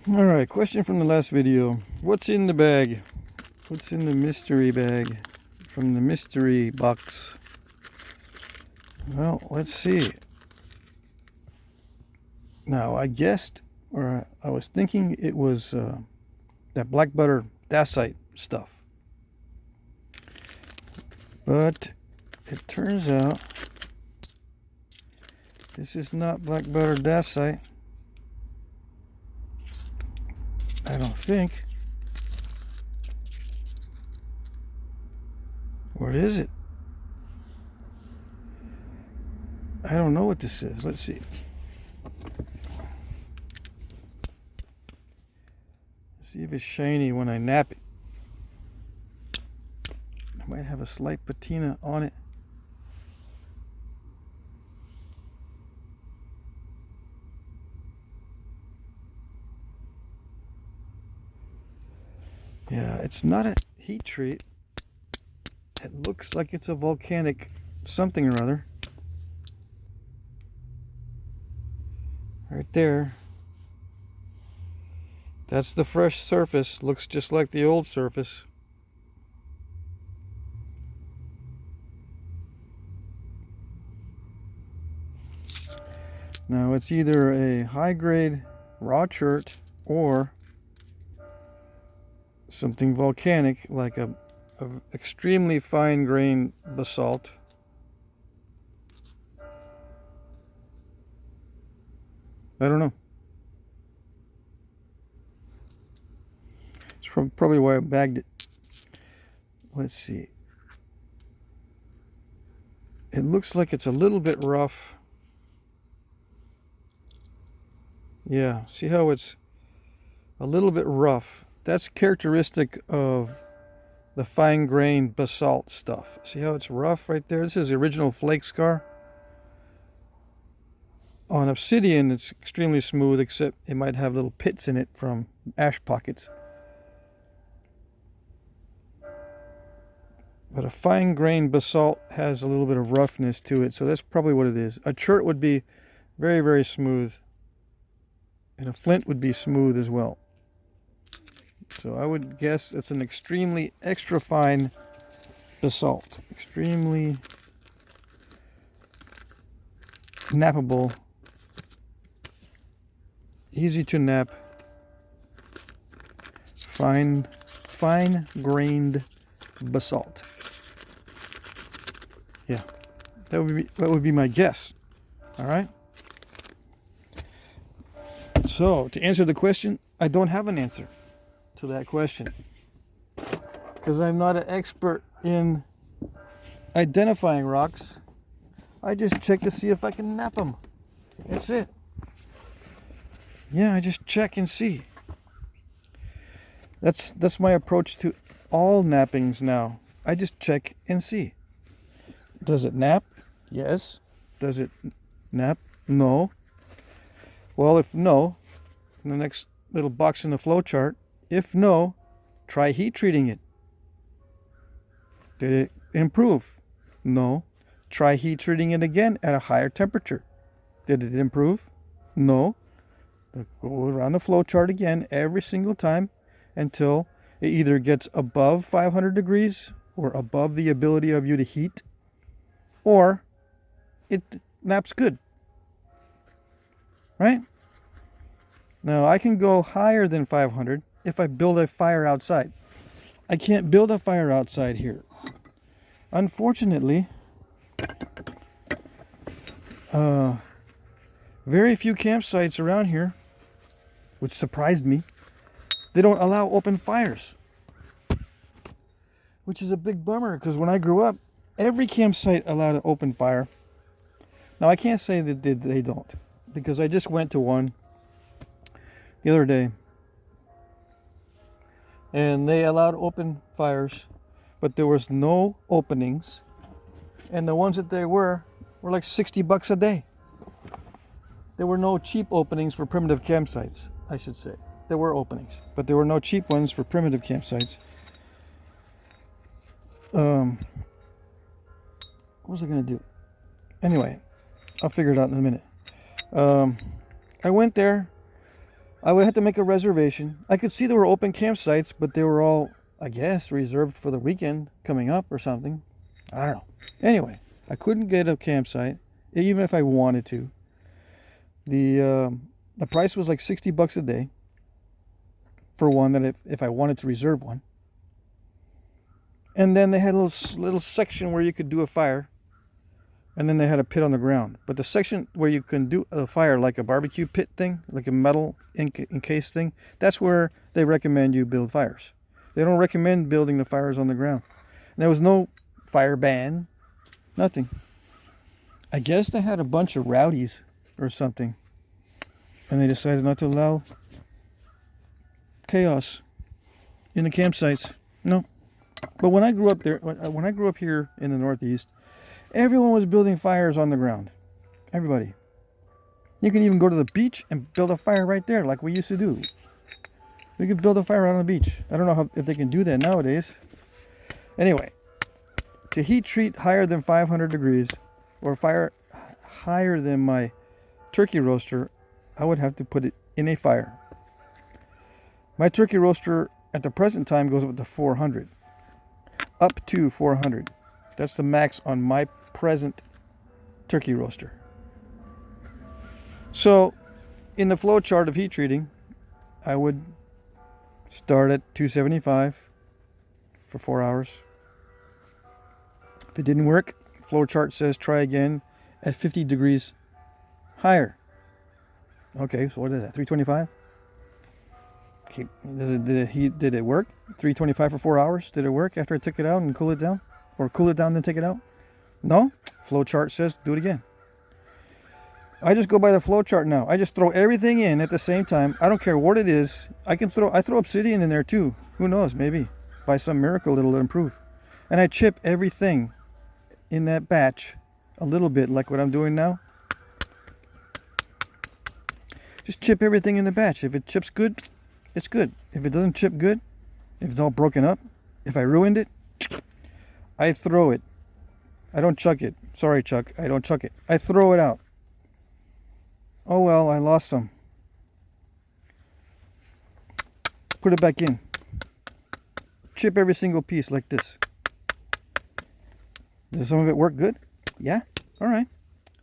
Alright, question from the last video. What's in the bag? What's in the mystery bag from the mystery box? Well, let's see. Now, I guessed, or I was thinking it was that black butter dacite stuff. But it turns out this is not black butter dacite. I don't think. What is it? I don't know what this is. Let's see. See if it's shiny when I nap it. I might have a slight patina on it. Yeah, it's not a heat treat. It looks like it's a volcanic something or other. Right there. That's the fresh surface. Looks just like the old surface. Now it's either a high-grade raw chert or something volcanic, like a extremely fine-grained basalt. I don't know. It's probably why I bagged it. Let's see. It looks like it's a little bit rough. Yeah, see how it's a little bit rough? That's characteristic of the fine-grained basalt stuff. See how it's rough right there? This is the original flake scar. On obsidian, it's extremely smooth, except it might have little pits in it from ash pockets. But a fine-grained basalt has a little bit of roughness to it, so that's probably what it is. A chert would be very, very smooth, and a flint would be smooth as well. So I would guess it's an extremely extra fine basalt. Extremely nappable. Easy to nap. Fine-grained basalt. Yeah. That would be my guess. All right? So, to answer the question, I don't have an answer to that question, because I'm not an expert in identifying rocks. I just check to see if I can nap them. That's it. Yeah, I just check and see. That's my approach to all nappings now. I just check and see. Does it nap? Yes. Does it nap? No. Well, if no, in the next little box in the flow chart, if no, try heat treating it. Did it improve? No. Try heat treating it again at a higher temperature. Did it improve? No. Go around the flow chart again every single time until it either gets above 500 degrees or above the ability of you to heat, or it naps good. Right? Now, I can go higher than 500 if I build a fire outside. I can't build a fire outside here. Unfortunately, very few campsites around here, which surprised me, they don't allow open fires. Which is a big bummer, because when I grew up, every campsite allowed an open fire. Now, I can't say that they don't, because I just went to one the other day, and they allowed open fires, but there was no openings, and the ones that there were like $60 a day. There were no cheap openings for primitive campsites, I should say. There were openings, but there were no cheap ones for primitive campsites. What was I going to do? Anyway, I'll figure it out in a minute. I went there. I would have to make a reservation. I could see there were open campsites, but they were all, I guess, reserved for the weekend coming up or something. I don't know. Anyway, I couldn't get a campsite, even if I wanted to. The price was like $60 a day for one, that if I wanted to reserve one. And then they had a little section where you could do a fire. And then they had a pit on the ground. But the section where you can do a fire, like a barbecue pit thing, like a metal encased thing, that's where they recommend you build fires. They don't recommend building the fires on the ground. And there was no fire ban, nothing. I guess they had a bunch of rowdies or something. And they decided not to allow chaos in the campsites. No. But when I grew up there, when I grew up here in the Northeast, everyone was building fires on the ground. Everybody. You can even go to the beach and build a fire right there, like we used to do. We could build a fire out on the beach. I don't know if they can do that nowadays. Anyway, to heat treat higher than 500 degrees, or fire higher than my turkey roaster, I would have to put it in a fire. My turkey roaster at the present time goes up to 400. Up to 400. That's the max on my present turkey roaster. So, in the flow chart of heat treating, I would start at 275 for 4 hours. If it didn't work, flow chart says try again at 50 degrees higher. Okay, so what is that? 325? Okay, did it work? 325 for 4 hours? Did it work after I took it out and cool it down? Or cool it down and then take it out? No? Flow chart says do it again. I just go by the flow chart now. I just throw everything in at the same time. I don't care what it is. I throw obsidian in there too. Who knows? Maybe by some miracle it'll improve. And I chip everything in that batch a little bit, like what I'm doing now. Just chip everything in the batch. If it chips good, it's good. If it doesn't chip good, if it's all broken up, if I ruined it, I throw it. I don't chuck it. Sorry, Chuck. I don't chuck it. I throw it out. Oh well, I lost some. Put it back in. Chip every single piece like this. Does some of it work good? Yeah? Alright.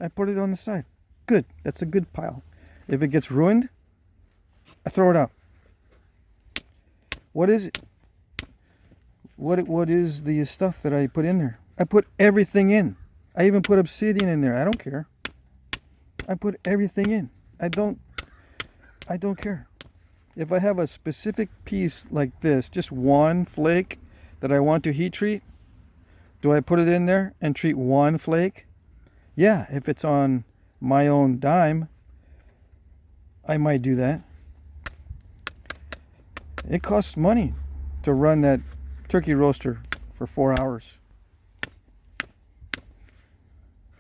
I put it on the side. Good. That's a good pile. If it gets ruined, I throw it out. What is it? What is the stuff that I put in there? I put everything in. I even put obsidian in there. I don't care. I put everything in. I don't care. If I have a specific piece like this, just one flake that I want to heat treat, do I put it in there and treat one flake? Yeah, if it's on my own dime, I might do that. It costs money to run that turkey roaster for 4 hours.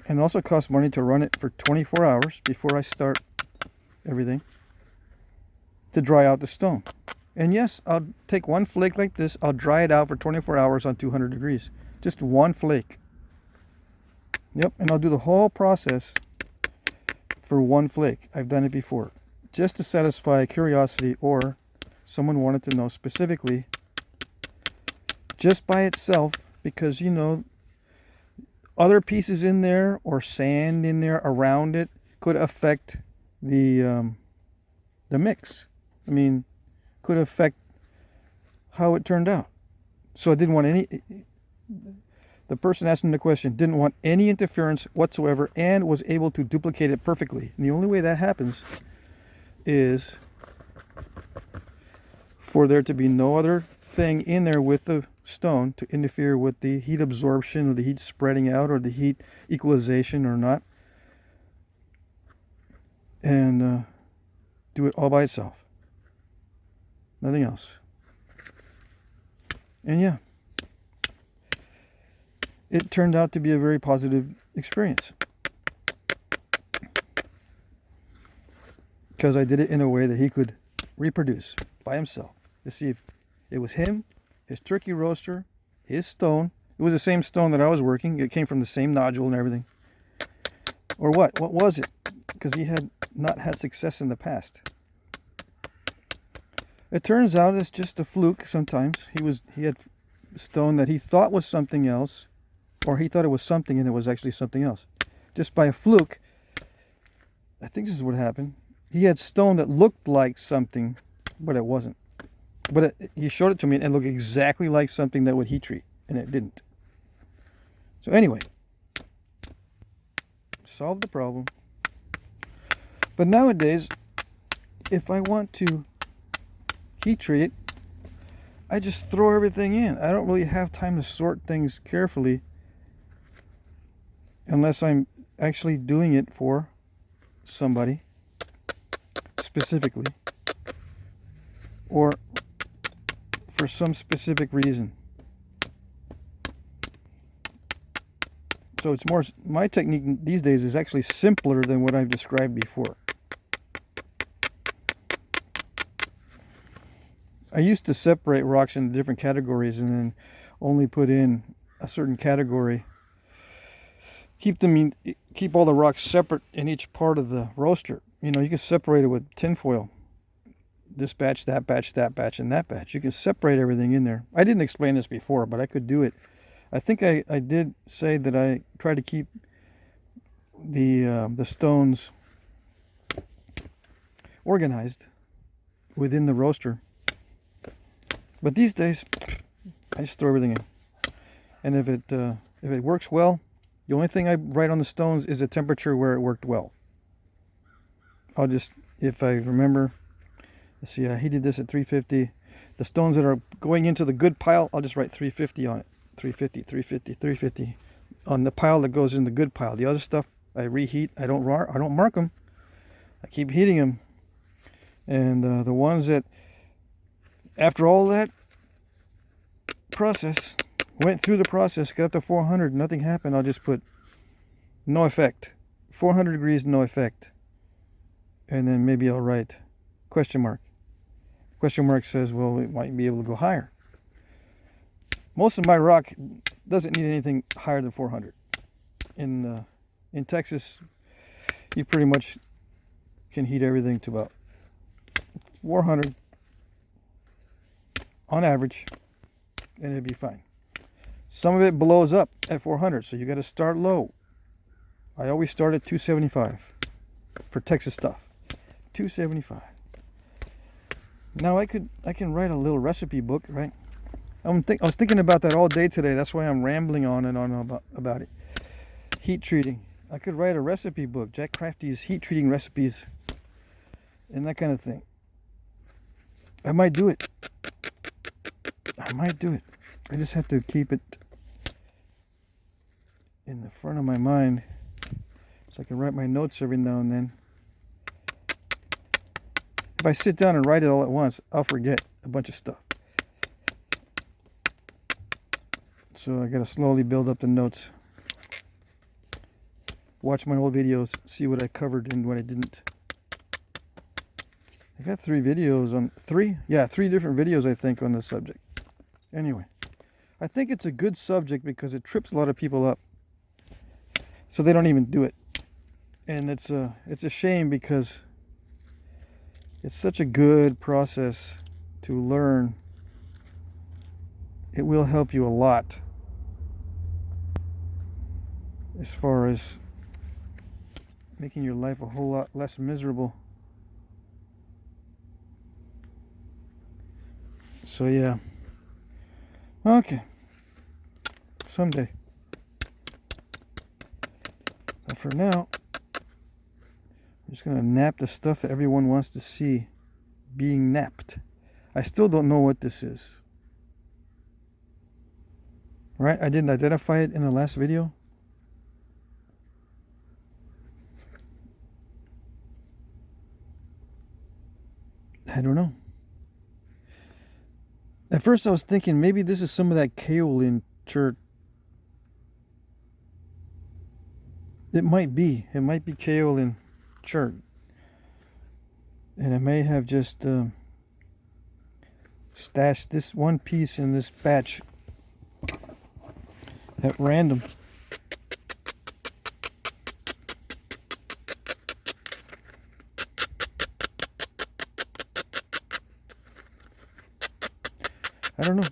And it also costs money to run it for 24 hours before I start everything to dry out the stone. And yes, I'll take one flake like this, I'll dry it out for 24 hours on 200 degrees. Just one flake. Yep, and I'll do the whole process for one flake. I've done it before. Just to satisfy curiosity, or someone wanted to know specifically, just by itself, because you know, other pieces in there or sand in there around it could affect the mix. I mean, could affect how it turned out. So I didn't want any. The person asking the question didn't want any interference whatsoever and was able to duplicate it perfectly. And the only way that happens is for there to be no other thing in there with the stone to interfere with the heat absorption or the heat spreading out or the heat equalization or not, and do it all by itself, nothing else. And yeah, it turned out to be a very positive experience because I did it in a way that he could reproduce by himself to see if it was him, his turkey roaster, his stone. It was the same stone that I was working. It came from the same nodule and everything. Or what? What was it? Because he had not had success in the past. It turns out it's just a fluke sometimes. He had stone that he thought was something else, or he thought it was something and it was actually something else. Just by a fluke, I think this is what happened. He had stone that looked like something, but it wasn't. But he showed it to me and it looked exactly like something that would heat treat, and it didn't. So anyway, solved the problem. But nowadays, if I want to heat treat it, I just throw everything in. I don't really have time to sort things carefully unless I'm actually doing it for somebody specifically or for some specific reason. So it's more, my technique these days is actually simpler than what I've described before. I used to separate rocks into different categories and then only put in a certain category. Keep all the rocks separate in each part of the roaster. You know, you can separate it with tinfoil. This batch, that batch, that batch, and that batch. You can separate everything in there. I didn't explain this before, but I could do it. I think I did say that I try to keep the stones organized within the roaster. But these days, I just throw everything in. And if it works well, the only thing I write on the stones is the temperature where it worked well. I'll just, if I remember, let's see, I heated this at 350. The stones that are going into the good pile, I'll just write 350 on it. 350, 350, 350 on the pile that goes in the good pile. The other stuff I reheat. I don't mark them. I keep heating them. And the ones that, after all that process, went through the process, got up to 400, nothing happened, I'll just put no effect. 400 degrees, no effect. And then maybe I'll write question mark. Question mark says, well, it might be able to go higher. Most of my rock doesn't need anything higher than 400. In Texas, you pretty much can heat everything to about 400 on average, and it'd be fine. Some of it blows up at 400, so you got to start low. I always start at 275 for Texas stuff. 275. Now I can write a little recipe book, right? I was thinking about that all day today. That's why I'm rambling on and on about it. Heat treating. I could write a recipe book, Jack Crafty's heat treating recipes, and that kind of thing. I might do it. I just have to keep it in the front of my mind so I can write my notes every now and then. If I sit down and write it all at once, I'll forget a bunch of stuff. So I gotta slowly build up the notes. Watch my old videos, see what I covered and what I didn't. I got three different videos I think on this subject. Anyway, I think it's a good subject because it trips a lot of people up, so they don't even do it. And it's a shame because it's such a good process to learn. It will help you a lot as far as making your life a whole lot less miserable. So yeah. Okay. Someday. But for now, I'm just going to nap the stuff that everyone wants to see being napped. I still don't know what this is. Right? I didn't identify it in the last video. I don't know. At first I was thinking maybe this is some of that kaolin chert. It might be. It might be kaolin chert. And I may have just stashed this one piece in this batch at random. I don't know.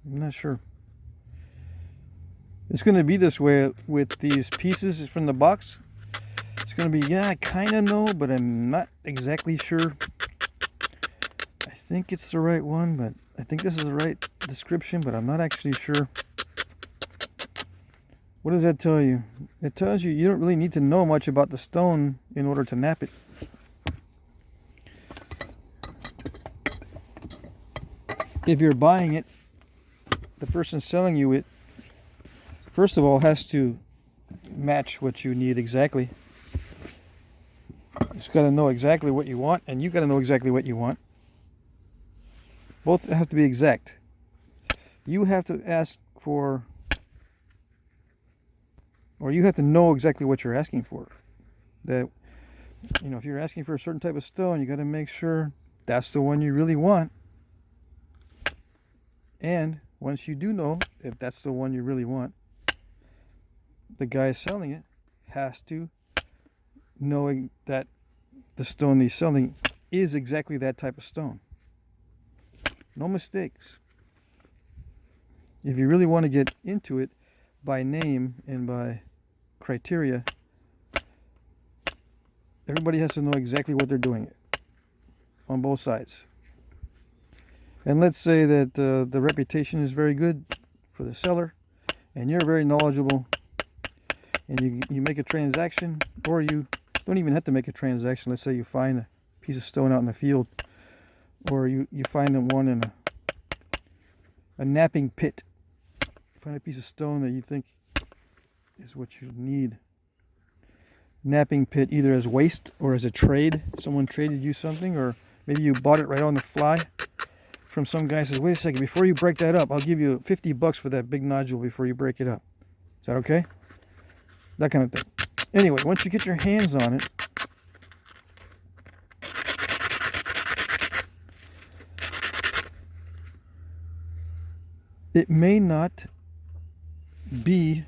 I'm not sure. It's going to be this way with these pieces from the box. It's going to be, yeah, I kind of know, but I'm not exactly sure. I think it's the right one, but I think this is the right description, but I'm not actually sure. What does that tell you? It tells you don't really need to know much about the stone in order to knap it. If you're buying it, the person selling you it, first of all, has to match what you need exactly. You just got to know exactly what you want, and you got to know exactly what you want. Both have to be exact. You have to ask for, or you have to know exactly what you're asking for. That, if you're asking for a certain type of stone, you got to make sure that's the one you really want. And once you do know if that's the one you really want, the guy selling it has to know that the stone he's selling is exactly that type of stone. No mistakes. If you really want to get into it by name and by criteria, everybody has to know exactly what they're doing on both sides. And let's say that the reputation is very good for the seller, and you're very knowledgeable, and you make a transaction, or you don't even have to make a transaction. Let's say you find a piece of stone out in the field, or you find one in a knapping pit. You find a piece of stone that you think is what you need. Knapping pit, either as waste or as a trade. Someone traded you something, or maybe you bought it right on the fly from some guy. Says, wait a second, before you break that up, I'll give you $50 for that big nodule before you break it up. Is that okay? That kind of thing. Anyway, once you get your hands on it, it may not be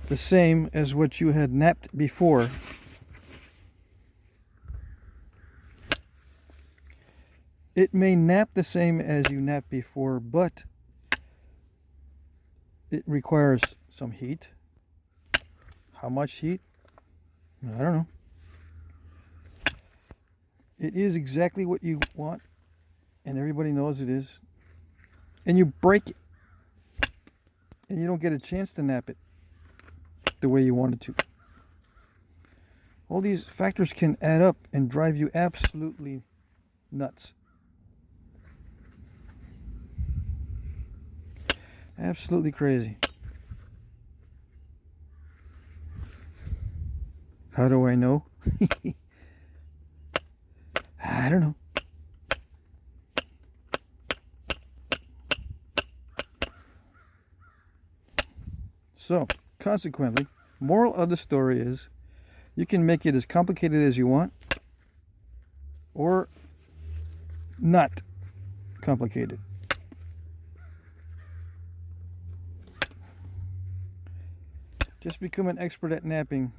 the same as what you had knapped before. It may knap the same as you knapped before, but it requires some heat. How much heat? I don't know. It is exactly what you want, and everybody knows it is. And you break it, and you don't get a chance to knap it the way you wanted to. All these factors can add up and drive you absolutely nuts. Absolutely crazy. How do I know? I don't know. So, consequently, moral of the story is you can make it as complicated as you want, or not complicated. Just become an expert at knapping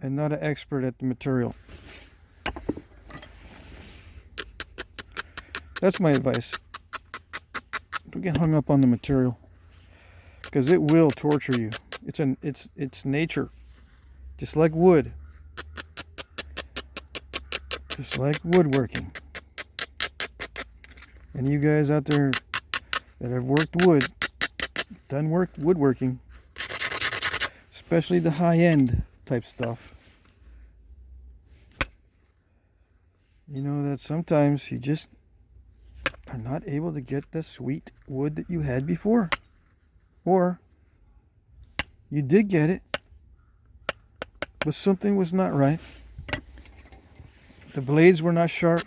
and not an expert at the material. That's my advice. Don't get hung up on the material, because it will torture you. It's nature, just like wood, just like woodworking. And you guys out there that have worked woodworking, especially the high-end type stuff, you know that sometimes you just are not able to get the sweet wood that you had before. Or you did get it, but something was not right. The blades were not sharp.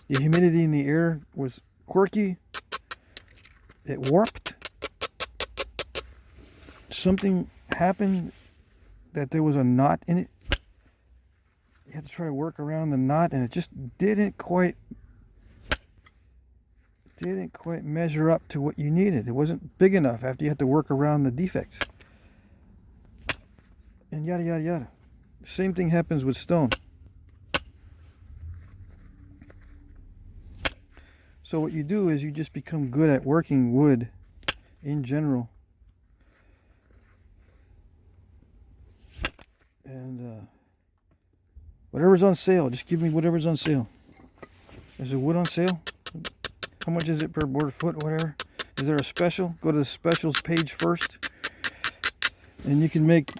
The humidity in the air was quirky. It warped. Something happened that there was a knot in it. You had to try to work around the knot, and it just didn't quite measure up to what you needed. It wasn't big enough after you had to work around the defects. And yada, yada, yada. Same thing happens with stone. So what you do is you just become good at working wood in general. And whatever's on sale, just give me whatever's on sale. Is there wood on sale? How much is it per board foot, whatever? Is there a special? Go to the specials page first. And you can make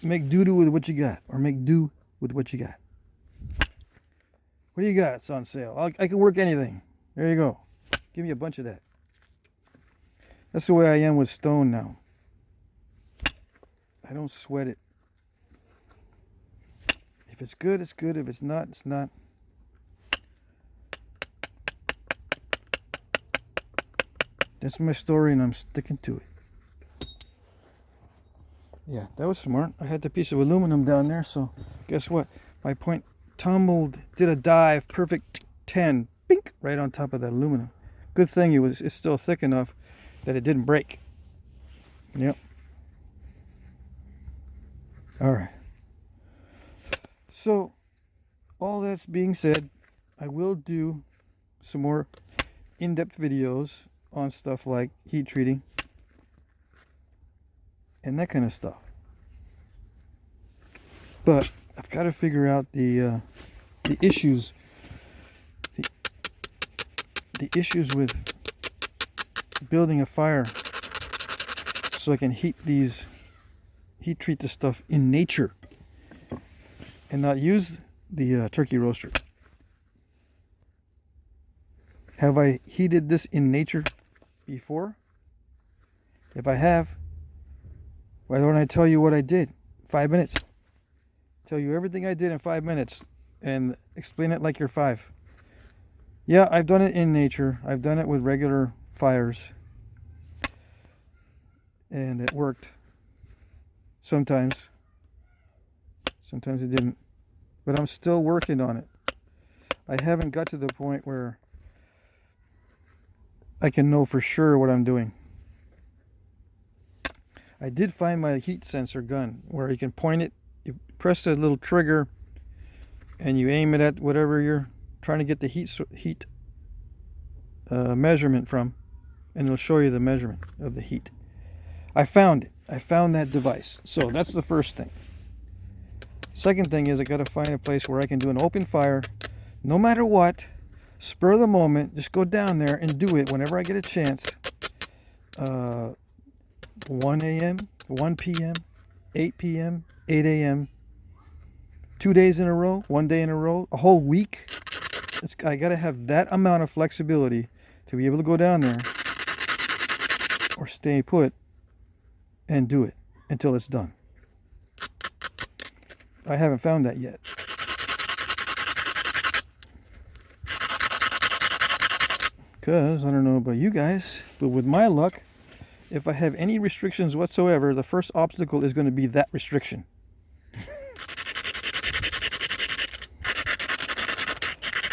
doo-doo with what you got. Or make do with what you got. What do you got? It's on sale. I can work anything. There you go. Give me a bunch of that. That's the way I am with stone now. I don't sweat it. If it's good, it's good. If it's not, it's not. That's my story, and I'm sticking to it. Yeah, that was smart. I had the piece of aluminum down there, so guess what? My point tumbled, did a dive, perfect 10, bink, right on top of that aluminum. Good thing it's still thick enough that it didn't break. Yep. All right. So, all that's being said, I will do some more in-depth videos on stuff like heat treating and that kind of stuff. But I've got to figure out the issues, the issues with building a fire, so I can heat treat the stuff in nature and not use the turkey roaster. Have I heated this in nature before? If I have, why don't I tell you what I did? 5 minutes. Tell you everything I did in 5 minutes and explain it like you're 5. Yeah, I've done it in nature. I've done it with regular fires. And it worked. Sometimes. Sometimes it didn't. But I'm still working on it. I haven't got to the point where I can know for sure what I'm doing. I did find my heat sensor gun where you can point it, you press the little trigger, and you aim it at whatever you're trying to get the heat measurement from, and it'll show you the measurement of the heat. I found it. I found that device. So that's the first thing. Second thing is I got to find a place where I can do an open fire, no matter what. Spur of the moment, just go down there and do it whenever I get a chance. 1 a.m., 1 p.m., 8 p.m., 8 a.m. 2 days in a row, 1 day in a row, a whole week. I got to have that amount of flexibility to be able to go down there or stay put and do it until it's done. I haven't found that yet. Because, I don't know about you guys, but with my luck, if I have any restrictions whatsoever, the first obstacle is going to be that restriction.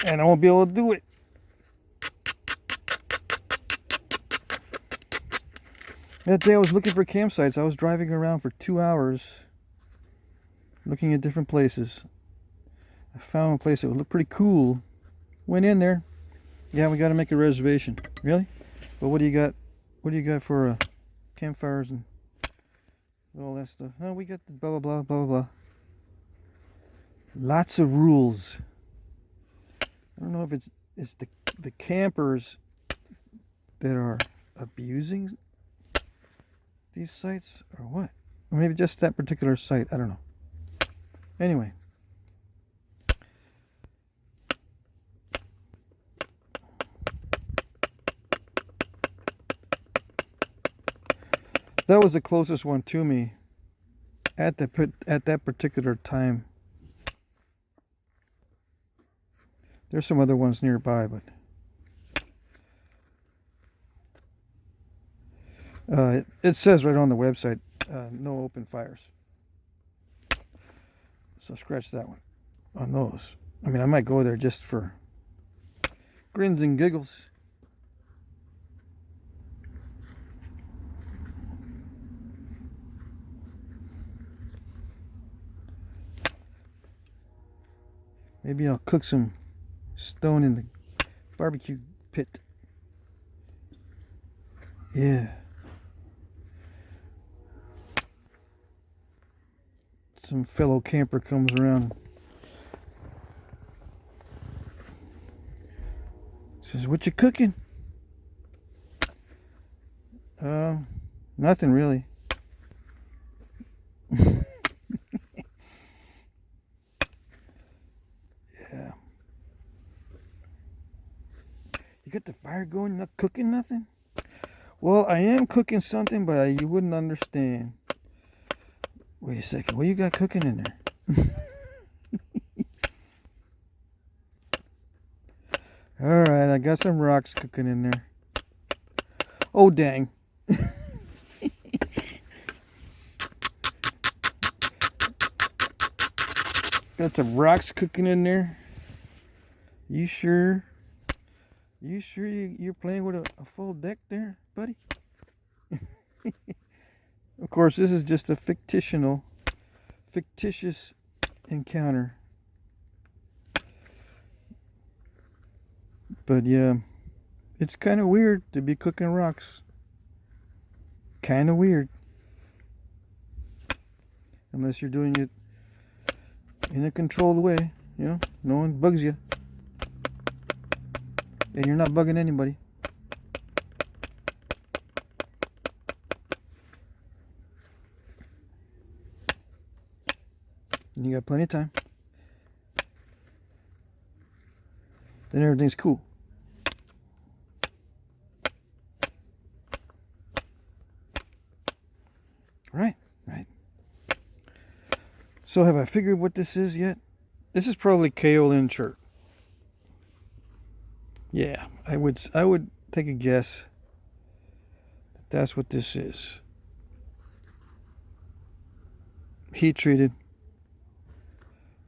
And I won't be able to do it. That day I was looking for campsites. I was driving around for 2 hours looking at different places. I found a place that would look pretty cool. Went in there. Yeah, we got to make a reservation. Really? But what do you got? What do you got for campfires and all that stuff? Oh, we got the blah blah blah blah blah. Lots of rules. I don't know if it's the campers that are abusing these sites or what. Or maybe just that particular site. I don't know. Anyway. That was the closest one to me at that particular time. There's some other ones nearby, but it says right on the website, no open fires. So scratch that one on those. I mean, I might go there just for grins and giggles. Maybe I'll cook some stone in the barbecue pit. Yeah. Some fellow camper comes around. Says, "What you cooking?" Nothing really. Yeah. You got the fire going, not cooking nothing? Well, I am cooking something, but you wouldn't understand. Wait a second, what you got cooking in there? Alright, I got some rocks cooking in there. Oh, dang. Got some rocks cooking in there. You sure? You sure you're playing with a full deck there, buddy? Of course, this is just a fictitious encounter. But yeah, it's kind of weird to be cooking rocks. Kind of weird. Unless you're doing it in a controlled way, you know, no one bugs you. And you're not bugging anybody. And you got plenty of time. Then everything's cool. Right. So have I figured what this is yet? This is probably kaolin chert. Yeah, I would take a guess that that's what this is. Heat treated.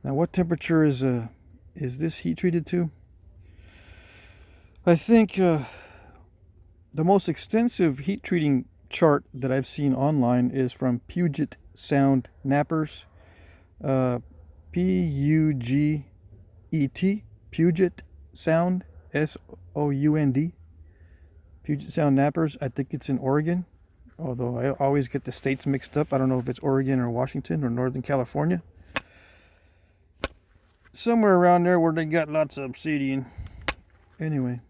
Now, what temperature is this heat treated to? I think the most extensive heat treating chart that I've seen online is from Puget Sound Knappers. P-U-G-E-T, Puget Sound, S-O-U-N-D, Puget Sound Knappers. I think it's in Oregon, although I always get the states mixed up. I don't know if it's Oregon or Washington or Northern California. Somewhere around there where they got lots of obsidian. Anyway.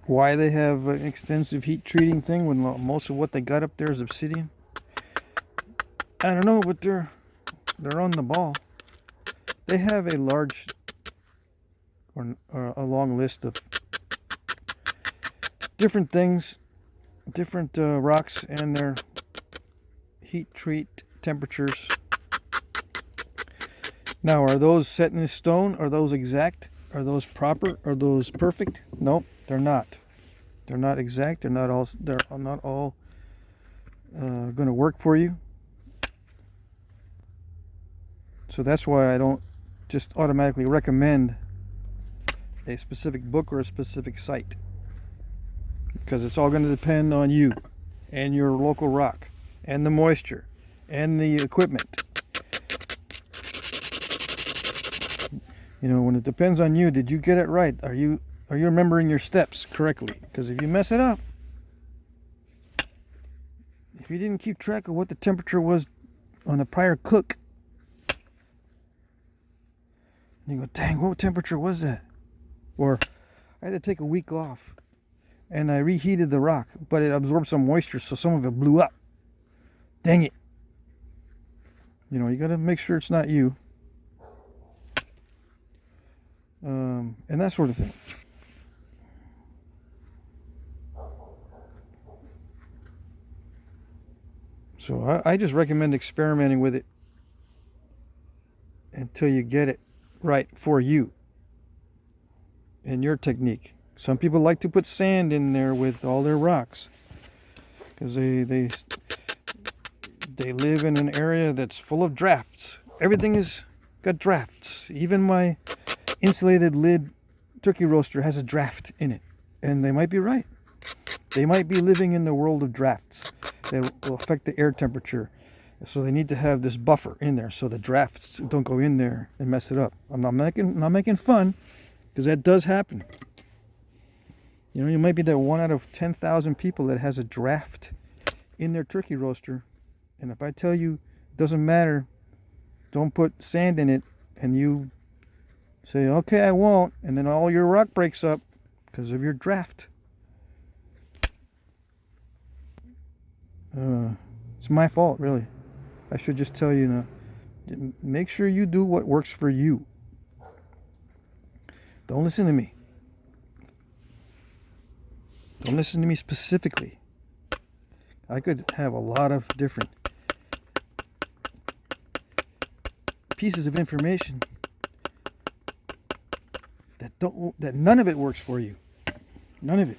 Why they have an extensive heat treating thing when most of what they got up there is obsidian? I don't know, but they're on the ball. They have a large or a long list of different things, different rocks and their heat treat temperatures. Now, are those set in stone? Are those exact? Are those proper? Are those perfect? Nope, they're not. They're not exact. They're not all going to work for you. So that's why I don't just automatically recommend a specific book or a specific site, because it's all going to depend on you and your local rock and the moisture and the equipment. You know, when it depends on you, did you get it right? Are you remembering your steps correctly? Because if you mess it up, if you didn't keep track of what the temperature was on the prior cook, you go, dang, what temperature was that? Or I had to take a week off and I reheated the rock, but it absorbed some moisture, so some of it blew up. Dang it. You know, you got to make sure it's not you. And that sort of thing. So I just recommend experimenting with it until you get it right for you and your technique. Some people like to put sand in there with all their rocks because they live in an area that's full of drafts. Everything is got drafts. Even my insulated lid turkey roaster has a draft in it, and they might be right. They might be living in the world of drafts that will affect the air temperature. So they need to have this buffer in there so the drafts don't go in there and mess it up. I'm not making fun. because that does happen. You know, you might be that 1 out of 10,000 people that has a draft in their turkey roaster. And if I tell you it doesn't matter, don't put sand in it, and you say, okay, I won't, and then all your rock breaks up because of your draft. It's my fault, really. I should just tell you, make sure you do what works for you. Don't listen to me. Don't listen to me specifically. I could have a lot of different pieces of information that none of it works for you. None of it.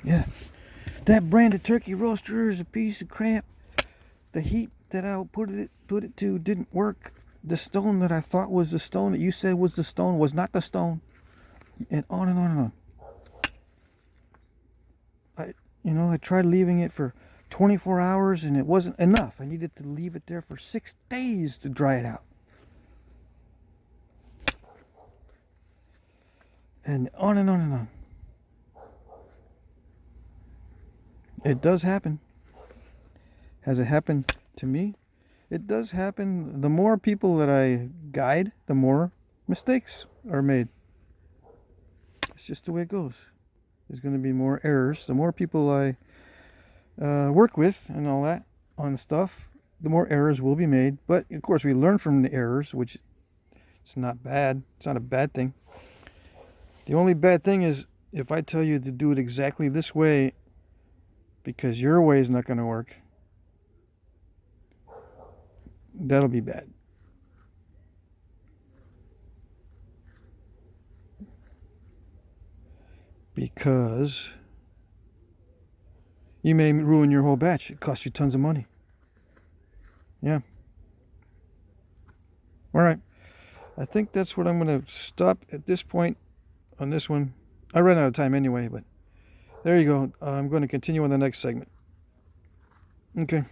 Yeah. That branded turkey roaster is a piece of crap. The heat that I put it to didn't work. The stone that I thought was the stone that you said was the stone was not the stone. And on and on and on. I tried leaving it for 24 hours and it wasn't enough. I needed to leave it there for 6 days to dry it out. And on and on and on. It does happen. Has it happened to me? It does happen. The more people that I guide, the more mistakes are made. It's just the way it goes. There's going to be more errors. The more people I work with and all that on stuff, the more errors will be made. But of course, we learn from the errors, which it's not bad. It's not a bad thing. The only bad thing is if I tell you to do it exactly this way because your way is not going to work. That'll be bad. Because you may ruin your whole batch. It costs you tons of money. Yeah. All right. I think that's what I'm going to stop at this point on this one. I ran out of time anyway, but there you go. I'm going to continue on the next segment. Okay.